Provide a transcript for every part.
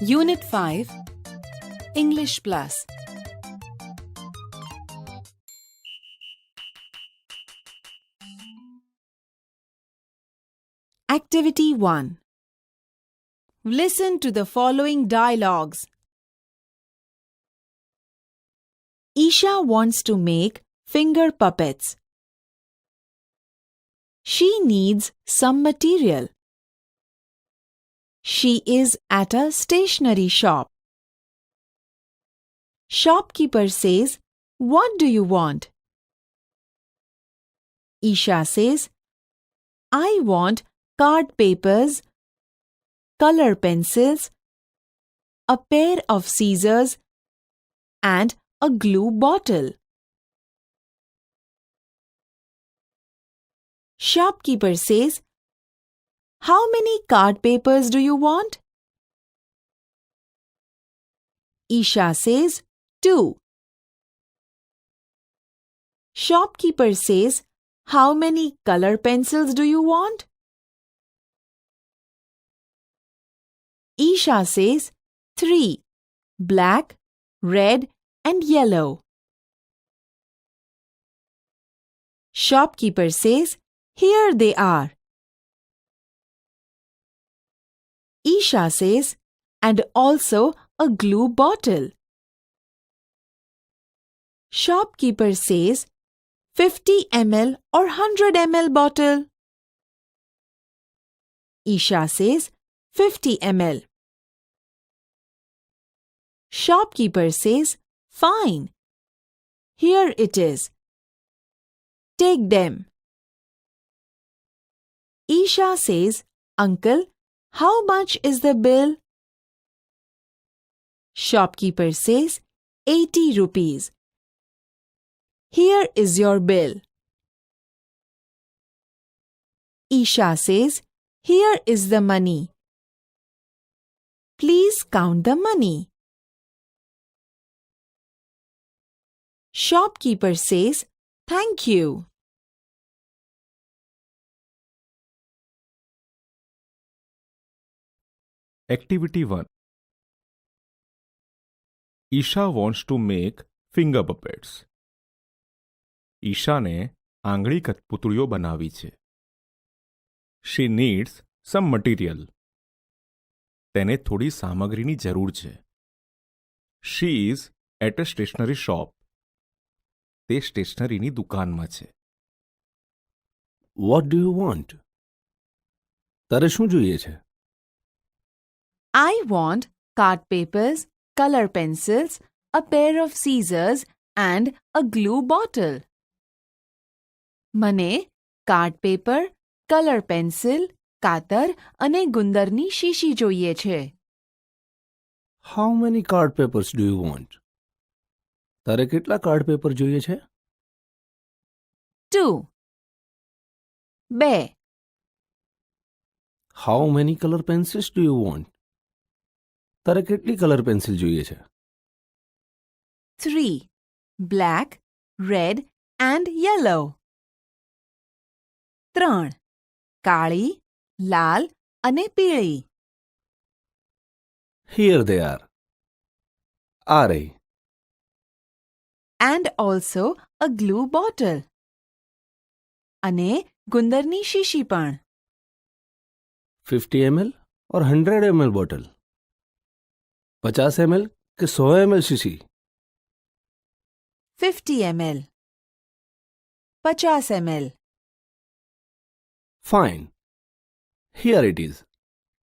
Unit 5 English Plus. Activity 1. Listen to the following dialogues. Isha wants to make finger puppets. She needs some material. She is at a stationery shop. Shopkeeper says, "What do you want?" Isha says, "I want card papers, color pencils, a pair of scissors, and a glue bottle." Shopkeeper says, "How many card papers do you want?" Isha says, 2. Shopkeeper says, "How many color pencils do you want?" Isha says, 3. Black, red, and yellow. Shopkeeper says, "Here they are." Isha says, "And also a glue bottle." Shopkeeper says, 50 ml or 100 ml bottle. Isha says, 50 ml. Shopkeeper says, "Fine. Here it is. Take them." Isha says, "Uncle, how much is the bill?" Shopkeeper says, 80 rupees. "Here is your bill." Isha says, "Here is the money. Please count the money." Shopkeeper says, "Thank you." Activity 1. Isha wants to make finger puppets. ઈશાને આંગળી કઠપૂતળીઓ બનાવી છે. She needs some material. તેને થોડી સામગ્રીની જરૂર છે. She is at a stationery shop. તે સ્ટેશનરીની દુકાનમાં છે. What do you want? તારે શું જોઈએ છે? I want card papers, color pencils, a pair of scissors, and a glue bottle. મને કાર્ડ પેપર, કલર પેન્સિલ, કાતર અને ગુંદરની શીશી જોઈએ છે. How many card papers do you want? તારે કેટલા કાર્ડ પેપર જોઈએ છે? 2. 2. How many color pencils do you want? તારે કેટલી કલર પેન્સિલ જોઈએ છે? 3. Black, red, and yellow. 3. કાળી, લાલ અને પીળી. Here they are. આ રહી. And also a glue bottle. અને ગુંદરની શીશી પણ. 50 ml और 100 ml બોટલ? 50 ml કે 100 ml શીશી? 50 ml. 50 ml. Fine. Here it is.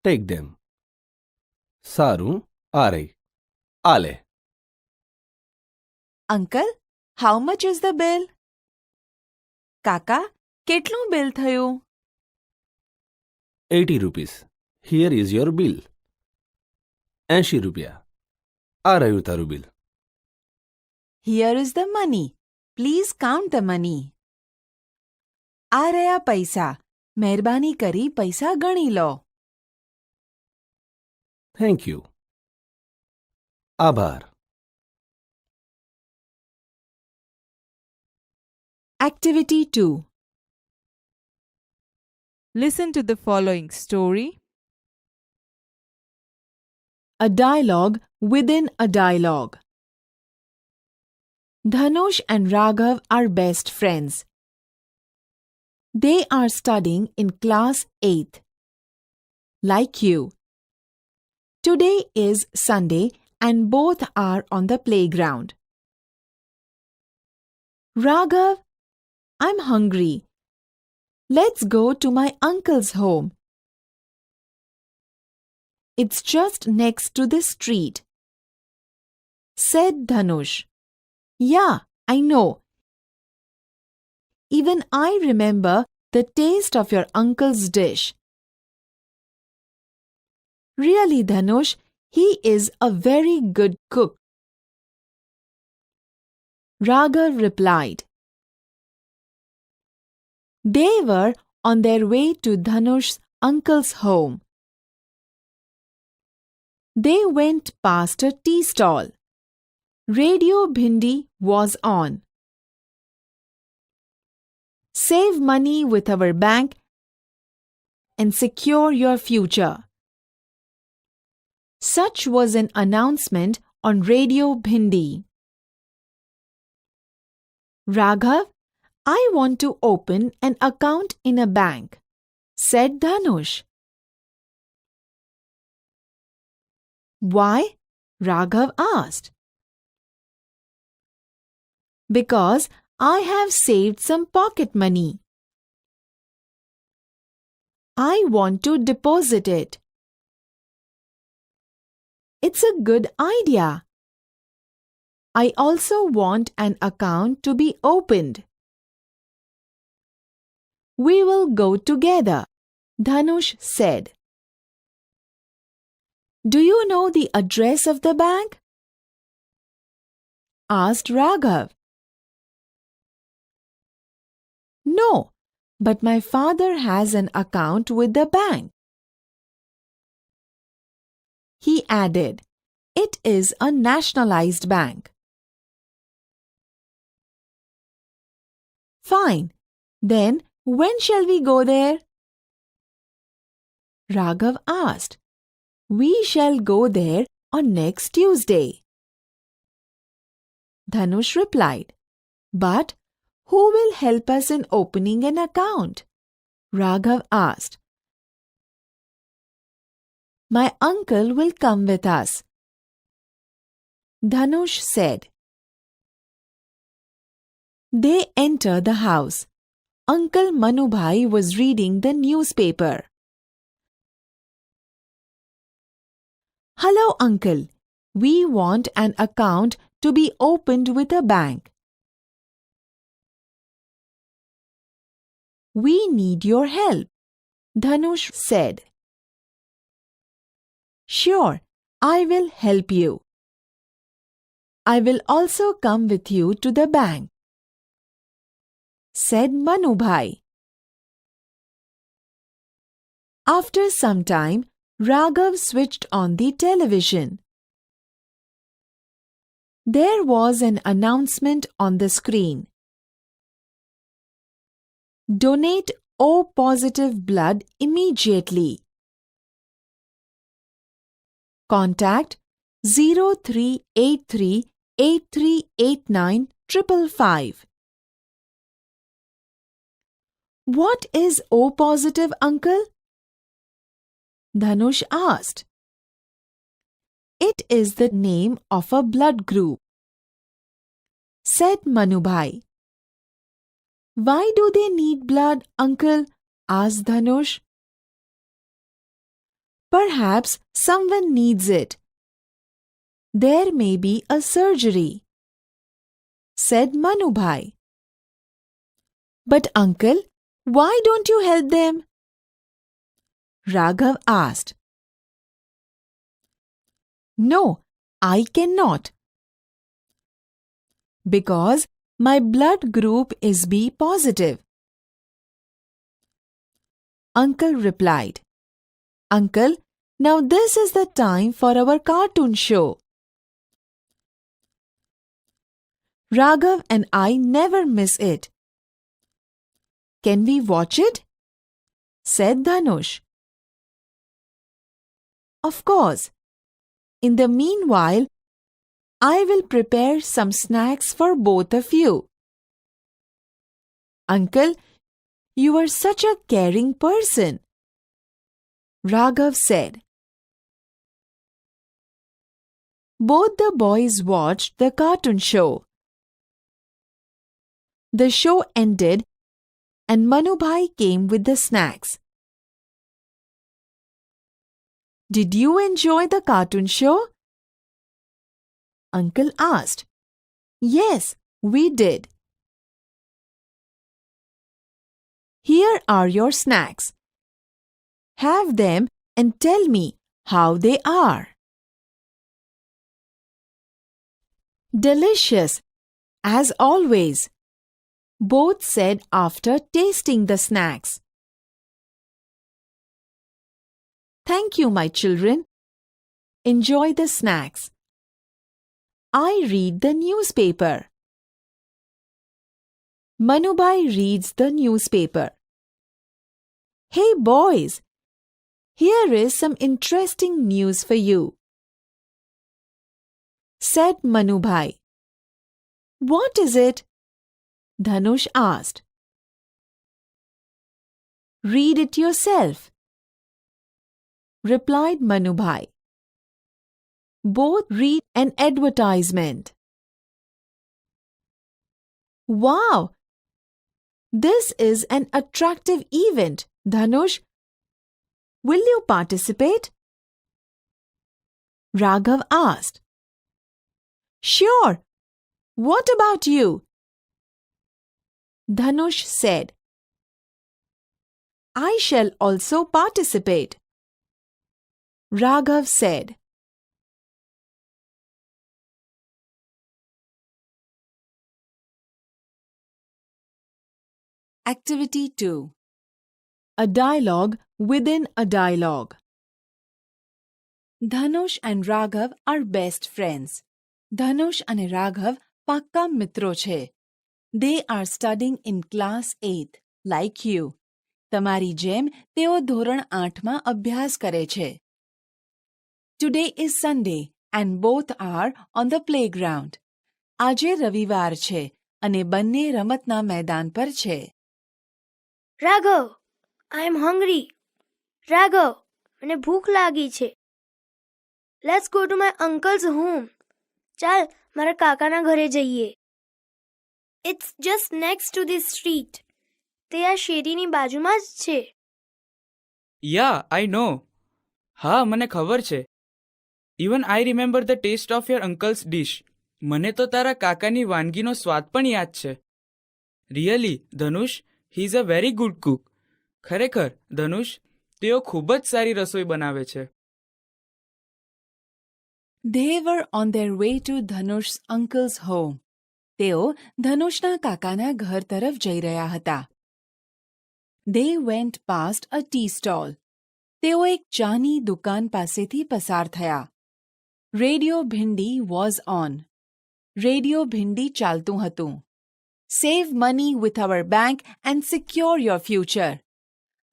Take them. સારું, આ રહી. આ લે. Uncle, how much is the bill? કાકા, કેટલું બિલ થયું? 80 rupees. Here is your bill. 80 રૂપિયા. આ રહ્યું તારું bill. Here is the money. Please count the money. આ રહ્યા પૈસા. મહેરબાની કરી પૈસા ગણી લો. Thank you. આભાર. Activity 2. Listen to the following story A dialogue within a dialogue. Dhanush and Raghav are best friends. They are studying in class 8th. Like you. Today is Sunday and both are on the playground. Raghav, I'm hungry. Let's go to my uncle's home. It's just next to the street, said Dhanush. Yeah, I know. Even I remember the taste of your uncle's dish. Really, Dhanush, he is a very good cook. Raghav replied. They were on their way to Dhanush's uncle's home. They went past a tea stall. Radio Bhindi was on. Save money with our bank and secure your future. Such was an announcement on Radio Bhindi. Raghav, I want to open an account in a bank, said Dhanush. Why? Raghav asked. Because I have saved some pocket money. I want to deposit it. It's a good idea. I also want an account to be opened. We will go together, Dhanush said. Do you know the address of the bank? Asked Raghav. No, but my father has an account with the bank. He added, it is a nationalized bank. Fine, then when shall we go there? Raghav asked. We shall go there on next Tuesday. Dhanush replied. But who will help us in opening an account? Raghav asked. My uncle will come with us. Dhanush said. They enter the house. Uncle Manubhai was reading the newspaper. Hello, uncle. We want an account to be opened with a bank. We need your help, Dhanush said. Sure, I will help you. I will also come with you to the bank, said Manubhai. After some time, Raghav switched on the television. There was an announcement on the screen. Donate O positive blood immediately. Contact 0383 8389 555. What is O positive, uncle? Dhanush asked. It is the name of a blood group, said Manubhai. Why do they need blood, uncle? Asked Dhanush. Perhaps someone needs it. There may be a surgery, said Manubhai. But uncle, why don't you help them? Raghav asked. No, I cannot. Because my blood group is B positive. Uncle replied. Uncle, now this is the time for our cartoon show. Raghav and I never miss it. Can we watch it? Said Dhanush. Of course. In the meanwhile, I will prepare some snacks for both of you. Uncle, you are such a caring person, Raghav said. Both the boys watched the cartoon show. The show ended and Manubhai came with the snacks. Did you enjoy the cartoon show? Uncle asked. Yes, we did. Here are your snacks. Have them and tell me how they are. Delicious, as always, both said after tasting the snacks. Thank you, my children. Enjoy the snacks. I read the newspaper. Manubhai reads the newspaper. Hey boys, here is some interesting news for you, said Manubhai. What is it? Dhanush asked. Read it yourself, replied Manubhai. Both read an advertisement. Wow! This is an attractive event, Dhanush. Will you participate? Raghav asked. Sure. What about you? Dhanush said. I shall also participate. Raghav said. Activity 2. A dialogue within a dialogue. Dhanush and Raghav are best friends. Dhanush and Raghav pakka મિત્રો છે. They are studying in class 8, like you. તમારી જેમ તેઓ ધોરણ 8માં અભ્યાસ કરે છે. Today is Sunday and both are on the playground. આજે રવિવાર છે અને બંને રમતના મેદાન પર છે. Raghav, I am hungry. Raghav, મને ભૂખ લાગી છે. Let's go to my uncle's home. ચાલ મારા કાકાના ઘરે જઈએ. It's just next to the street. તે આ શેરીની બાજુમાં જ છે. Yeah, I know. હા, મને ખબર છે. Even I remember the taste of your uncle's dish. મને તો તારા કાકાની વાનગીનો સ્વાદ પણ યાદ છે. Really, Dhanush, he is a very good cook. ખરેખર, ધનુષ, તેઓ ખૂબ જ સારી રસોઈ બનાવે છે. They were on their way to Dhanush's uncle's home. તેઓ ધનુષના કાકાના ઘર તરફ જઈ રહ્યા હતા. They went past a tea stall. તેઓ એક ચાની દુકાન પાસેથી પસાર થયા. Radio Bhindi was on. Radio Bhindi ચાલતું હતું. Save money with our bank and secure your future.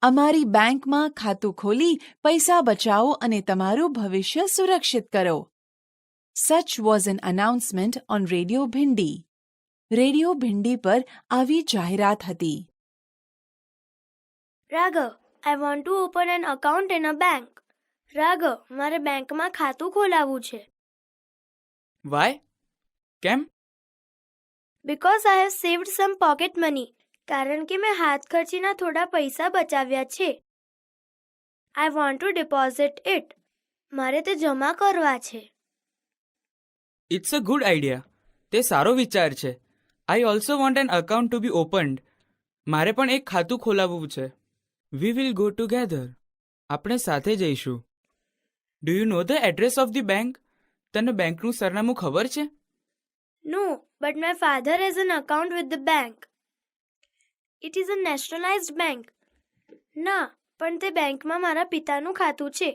અમારી બેંકમાં ખાતું ખોલી પૈસા બચાવો અને તમારું ભવિષ્ય સુરક્ષિત કરો. Such was an announcement on Radio Bhindi. Radio Bhindi પર આવી જાહેરાત હતી. Raghav, I want to open an account in a bank. Raghav, મારે બેંકમાં ખાતું ખોલાવવું છે. Why? કેમ? Because I have saved some pocket money. કારણ કે મેં હાથ ખર્ચીના થોડા પૈસા બચાવ્યા છે. I want to deposit it. મારે તે જમા કરવા છે. It's a good idea. તે સારો વિચાર છે. I also want an account to be opened. મારે પણ એક ખાતું ખોલાવવું છે. We will go together. આપણે સાથે જઈશું. Do you know the address of the bank? તને બેંકનું સરનામું ખબર છે? No, but my father has an account with the bank. It is a nationalized bank. ના, પણ તે બેંકમાં મારા પિતાનું ખાતું છે.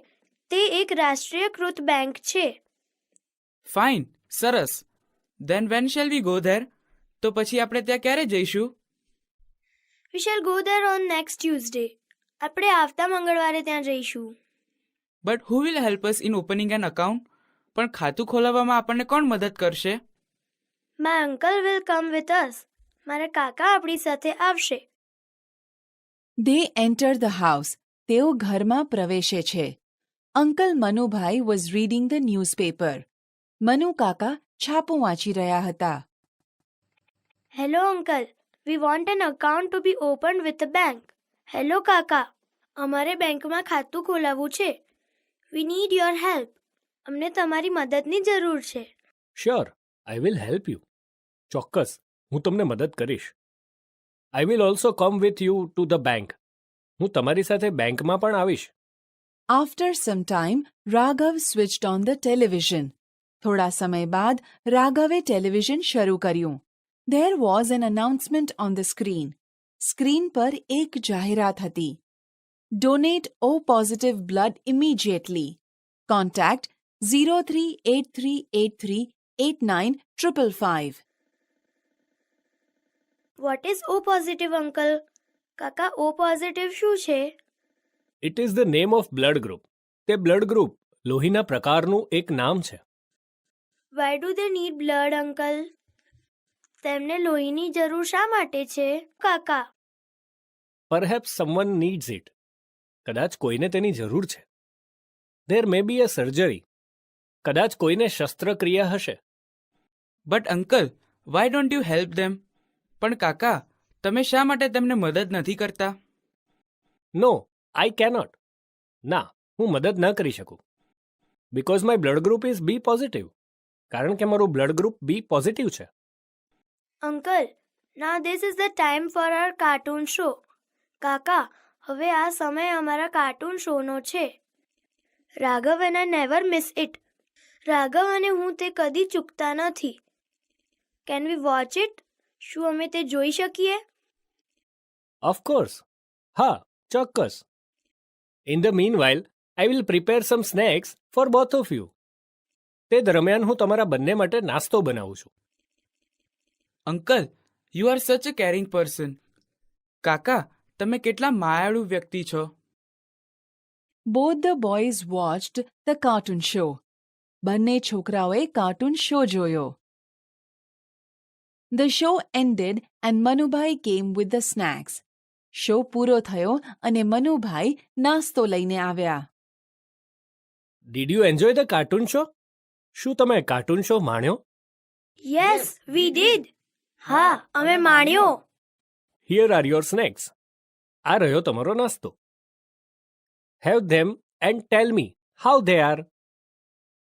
તે એક રાષ્ટ્રીયકૃત બેંક છે. Fine. સરસ. Then when shall we go there? તો પછી આપણે ત્યાં ક્યારે જઈશું? We shall go there on next Tuesday. આપણે આવતા મંગળવારે ત્યાં જઈશું. But who will help us in opening an account? પણ ખાતું ખોલાવવામાં આપણને કોણ મદદ કરશે? My uncle will come with us. મારા કાકા આપણી સાથે આવશે. They enter the house. તેઓ ઘરમાં પ્રવેશે છે. Uncle Manubhai was reading the newspaper. મનુ કાકા છાપું વાંચી રહ્યા હતા. Hello uncle, we want an account to be open with a bank. હેલો કાકા, અમારે બેંકમાં ખાતું ખોલાવવું છે. We need your help. અમને તમારી મદદની જરૂર છે. Sure, I will help you. ચોક્કસ, હું તમને મદદ કરીશ. I will also come with you to the bank. હું તમારી સાથે બેંકમાં પણ આવીશ. After some time, Raghav switched on the television. થોડા સમય બાદ રાઘવે ટેલિવિઝન શરૂ કર્યું. There was an announcement on the screen. Screen પર એક જાહેરાત હતી. Donate O positive blood immediately. Contact 0383838955. What is O positive uncle? કાકા, ઓ પોઝિટિવ શું છે? It is the name of blood group. તે બ્લડ ગ્રુપ લોહીના પ્રકારનું એક નામ છે. Why do they need blood uncle? તેમને લોહીની જરૂર શા માટે છે કાકા? Perhaps someone needs it. કદાચ કોઈને તેની જરૂર છે. There may be a surgery. કદાચ કોઈને શસ્ત્રક્રિયા હશે. But uncle, why don't you help them? પણ કાકા, તમે શા માટે તેમને મદદ નથી કરતા? No, I cannot. ના, હું મદદ ન કરી શકું. Because my blood group is B positive. કારણ કે મારું બ્લડ ગ્રુપ બી પોઝિટિવ છે. અંકલ, ના this is the time for our cartoon show. કાકા, હવે આ સમય અમારા કાર્ટૂન શોનો છે. Raghav and I never miss it. Raghav અને હું તે કદી ચૂકતા નથી. Can we watch it? શું અમે તે જોઈ શકીએ? ઓફકોર્સ. હા, ચોક્કસ. In the meanwhile I will prepare some snacks for both of you. તે દરમિયાન હું તમારા બંને માટે નાસ્તો બનાવું છું. અંકલ, યુ આર સચ અ કેરિંગ પર્સન. કાકા, તમે કેટલા માયાળુ વ્યક્તિ છો. Both the boys watched the cartoon show. બંને છોકરાઓએ કાર્ટૂન શો જોયો. The show ended and Manubai came with the snacks. શો પૂરો થયો અને મનુભાઈ નાસ્તો લઈને આવ્યા. Did you enjoy the cartoon show? શું તમે કાર્ટૂન શો માણ્યો? Yes, we did. હા, અમે માણ્યો. Here are your snacks. આ રહ્યો તમારો નાસ્તો. Have them and tell me how they are.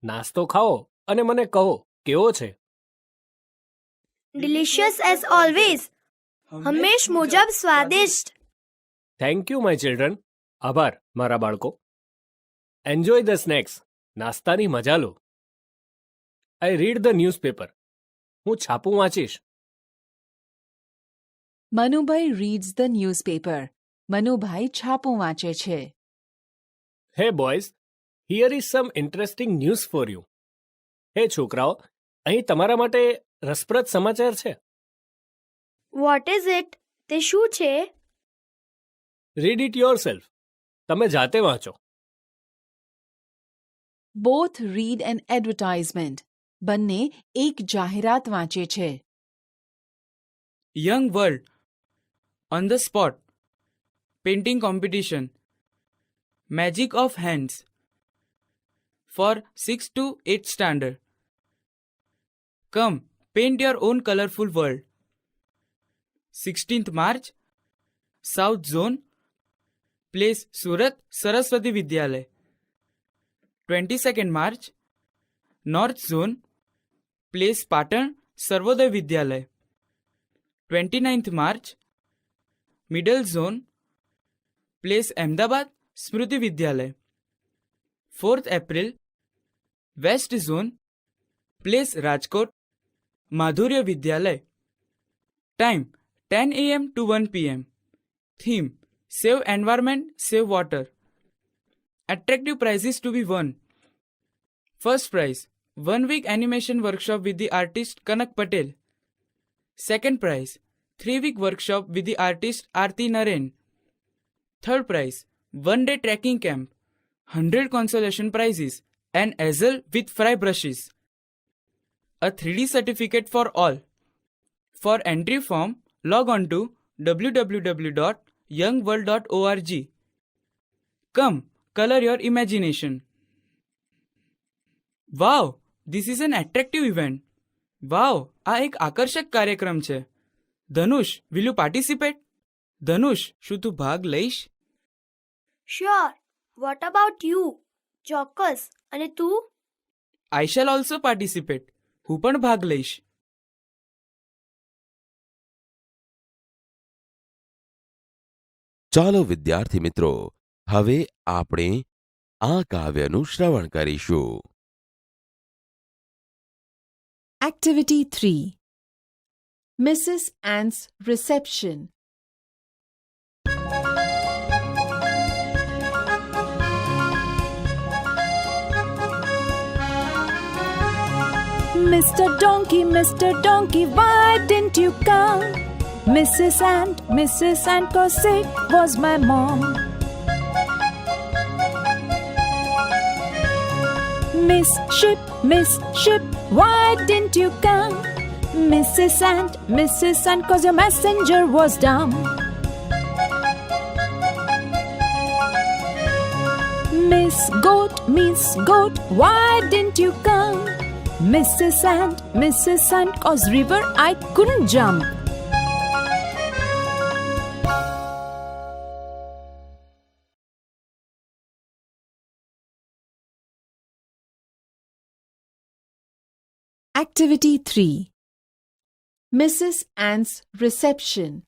નાસ્તો ખાઓ અને મને કહો કેવો છે. Delicious as always. હંમેશ મુજબ સ્વાદિષ્ટ. Thank you my children. આભાર મારા બાળકો. Enjoy the snacks. નાસ્તાની મજા લો. I read the newspaper. હું છાપું વાંચીશ. Manubhai reads the newspaper. Manubhai છાપું વાંચે છે. હે boys, here is sum interesting news for you. હે છોકરાઓ, અહીં તમારા માટે રસપ્રદ સમાચાર છે. What is it? તે શું છે? Read it your self. તમે જાતે વાંચો. Both read an advertisement. બંને એક જાહેરાત વાંચે છે. Young world, on the spot, painting competition, magic of hands for 6 to 8 standard. Come, paint your own colourful world. 16th March, south zone, place Surat Saraswati Vidyalaya. 22nd March, north zone, place Patan Sarvodaya Vidyalaya. 29th March, middle zone, place Ahmedabad Smriti Vidyalaya. 4th April, west zone, place Rajkot Madhurya Vidyalaya. Time 10 AM to 1 PM. Theme save environment, save water. Attractive prizes to be won. First prize, 1 week animation workshop with the artist Kanak Patel. Second prize, 3 week workshop with the artist Aarti Naren. Third prize, 1 day trekking camp. 100 consolation prizes. an easel with fry brushes, a 3D certificate for all. For entry form, log on to www.youngworld.org. Come, color your imagination. Wow, this is an attractive event. Wow, આ એક આકર્ષક કાર્યક્રમ છે. ધનુષ, will you participate? ધનુષ, શું તું ભાગ લઈશ? Sure. What about you? ચોક્કસ. અને તું? I shall also participate. હું પણ ભાગ લઈશ. ચાલો વિદ્યાર્થી મિત્રો, હવે આપણે આ કાવ્યનું શ્રવણ કરીશું. Activity 3. Mrs. Ant's reception. Mr. Donkey, why didn't you come? Mrs. Ant, cause sick was my mom. Miss Ship, why didn't you come? Mrs. Ant, cause your messenger was dumb. Miss Goat, why didn't you come? Mrs. Ant, cause river I couldn't jump. Activity 3. Mrs. Ant's reception.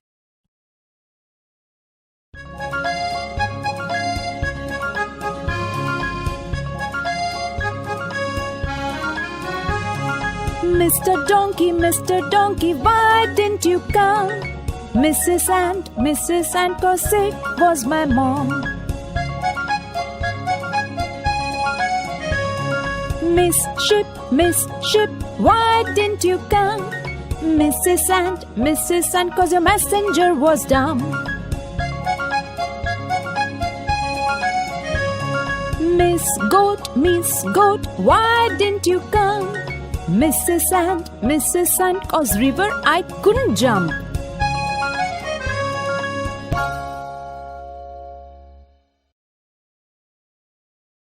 Mr. Donkey, why didn't you come? Mrs. Ant, cause sick was my mom. Miss Ship, why didn't you come? Mrs. Ant, cause your messenger was dumb. Miss Goat, why didn't you come? Mrs. Ant, cause river I couldn't jump.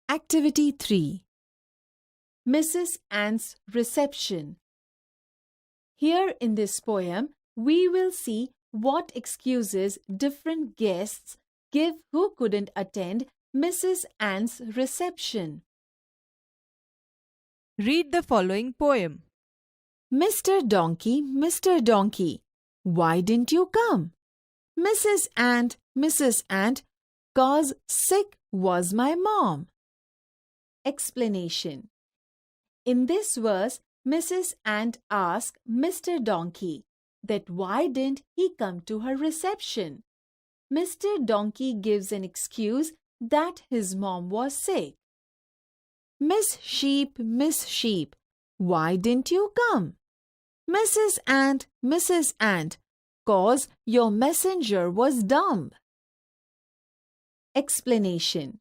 Activity 3. Mrs. Ant's reception. Here in this poem, we will see what excuses different guests give who couldn't attend Mrs. Ant's reception. Read the following poem. Mr. Donkey, why didn't you come? Mrs. Ant, cause sick was my mom. Explanation. In this verse, Mrs. Ant asked Mr. Donkey that why didn't he come to her reception. Mr. Donkey gives an excuse that his mom was sick. Miss Sheep, why didn't you come? Mrs. Ant, cause your messenger was dumb. Explanation.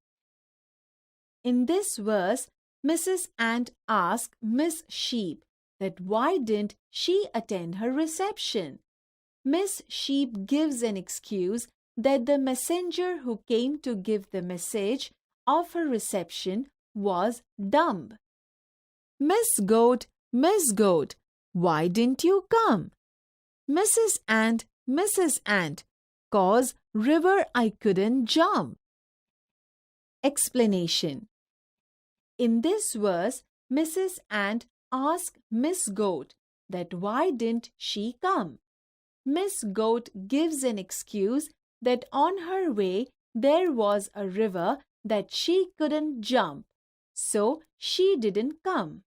In this verse, Mrs. Ant asked Miss Sheep that why didn't she attend her reception. Miss Sheep gives an excuse that the messenger who came to give the message of her reception was dumb. Miss Goat, why didn't you come? Mrs. Ant, cause river I couldn't jump. Explanation. In this verse, Mrs. Ant asked Miss Goat that why didn't she come. Miss Goat gives an excuse that on her way there was a river that she couldn't jump, so she didn't come.